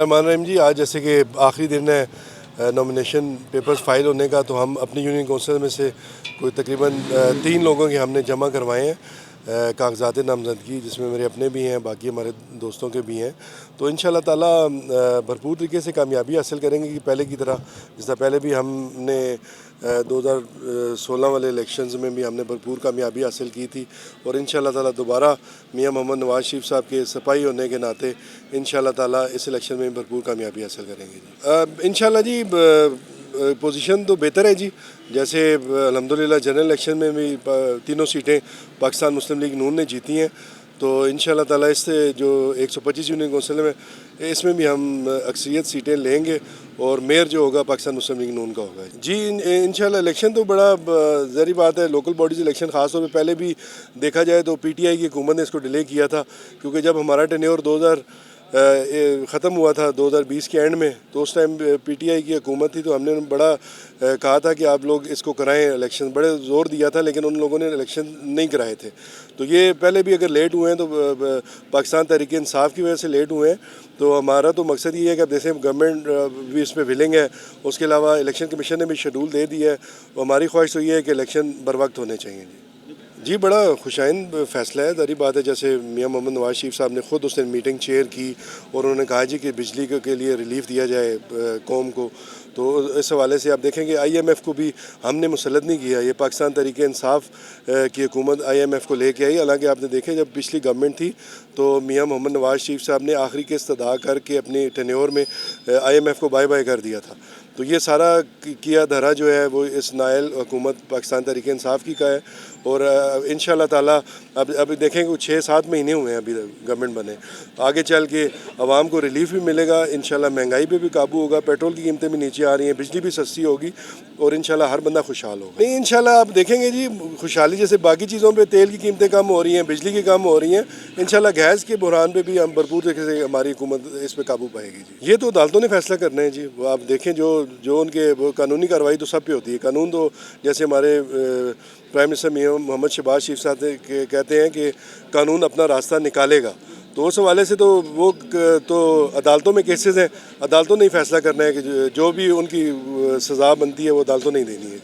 मान रहीम जी, आज जैसे कि आखिरी दिन है नॉमिनेशन पेपर्स फाइल होने का, तो हम अपनी यूनियन कौंसिल में से कोई तकरीबन 3 लोगों के हमने जमा करवाए हैं कागजात नामजदगी, जिसमें मेरे अपने भी हैं, बाकी हमारे दोस्तों के भी हैं। तो इंशाल्लाह ताला भरपूर तरीके से कामयाबी हासिल करेंगे कि पहले की तरह, जिस तरह पहले भी हमने 2016 वाले इलेक्शंस में भी हमने भरपूर कामयाबी हासिल की थी, और इंशाल्लाह ताला दोबारा मियां मोहम्मद नवाज शरीफ साहब के सिपाही होने के नाते इंशाल्लाह ताला इस इलेक्शन में भरपूर कामयाबी हासिल करेंगे जी। इंशाल्लाह जी पोजीशन तो बेहतर है जी। जैसे अल्हम्दुलिल्लाह जनरल इलेक्शन में भी तीनों सीटें पाकिस्तान मुस्लिम लीग नून ने जीती हैं, तो इंशाल्लाह ताला इससे जो 125 यूनियन कौंसिल में, इसमें भी हम अक्सरियत सीटें लेंगे और मेयर जो होगा पाकिस्तान मुस्लिम लीग नून का होगा जी। इंशाल्लाह इलेक्शन तो बड़ा ज़रूरी बात है। लोकल बॉडीज़ इलेक्शन ख़ास तौर पे पहले भी देखा जाए तो पीटीआई की हुकूमत ने इसको डिले किया था, क्योंकि जब हमारा टेन्योर 2000 ख़त्म हुआ था 2020 के एंड में, तो उस टाइम पीटीआई की हुकूमत थी, तो हमने बड़ा कहा था कि आप लोग इसको कराएं इलेक्शन, बड़े ज़ोर दिया था, लेकिन उन लोगों ने इलेक्शन नहीं कराए थे। तो ये पहले भी अगर लेट हुए हैं तो पाकिस्तान तहरीक इंसाफ की वजह से लेट हुए हैं। तो हमारा तो मकसद ये है कि अब जैसे गवर्नमेंट भी इस पर विलिंग है, उसके अलावा इलेक्शन कमीशन ने भी शेड्यूल दे दिया है, और हमारी ख्वाहिश तो ये है कि इलेक्शन बर वक्त होने चाहिए जी। बड़ा खुशाइंद फ़ैसला है, ज़ाहिर बात है। जैसे मियां मोहम्मद नवाज शरीफ साहब ने ख़ुद उस दिन मीटिंग चेयर की और उन्होंने कहा जी कि बिजली के लिए रिलीफ दिया जाए कौम को। तो इस हवाले से आप देखेंगे IMF को भी हमने मुसल्लत नहीं किया, ये पाकिस्तान तहरीक इंसाफ की हुकूमत IMF को लेके आई। हालांकि आपने देखे जब पिछली गवर्नमेंट थी तो मियां मोहम्मद नवाज शरीफ साहब ने आखिरी किस्त अदा करके अपनी टेन्योर में IMF को बाय बाय कर दिया था। तो ये सारा किया धरा जो है वो इस नायल हुकूमत पाकिस्तान तहरीक इंसाफ की का है, और इंशाल्लाह ताला अब देखेंगे 6-7 महीने हुए हैं अभी गवर्नमेंट बने, आगे चल के आवाम को रिलीफ भी मिलेगा, इंशाल्लाह महंगाई पे भी काबू होगा, पेट्रोल की कीमतें भी नीचे आ रही हैं, बिजली भी सस्ती होगी, और इंशाल्लाह हर बंदा खुशहाल होगा। नहीं, इंशाल्लाह आप देखेंगे जी खुशहाली, जैसे बाकी चीज़ों पे तेल की कीमतें कम हो रही हैं, बिजली की कम हो रही हैं, इंशाल्लाह गैस के बुहरान पे भी हम भरपूर तरीके से हमारी हुकूमत इस पर काबू पाएगी जी। ये तो अदालतों ने फैसला करना है जी। वो आप देखें जो उनके वो कानूनी कार्रवाई तो सब पे होती है। कानून तो जैसे हमारे प्राइम मिनिस्टर मियां मोहम्मद शहबाज शरीफ साहब कहते हैं कि कानून अपना रास्ता निकालेगा, तो उस हवाले से तो वो तो अदालतों में केसेस हैं, अदालतों ने ही फैसला करना है कि जो भी उनकी सज़ा बनती है वो अदालतों ने ही देनी है।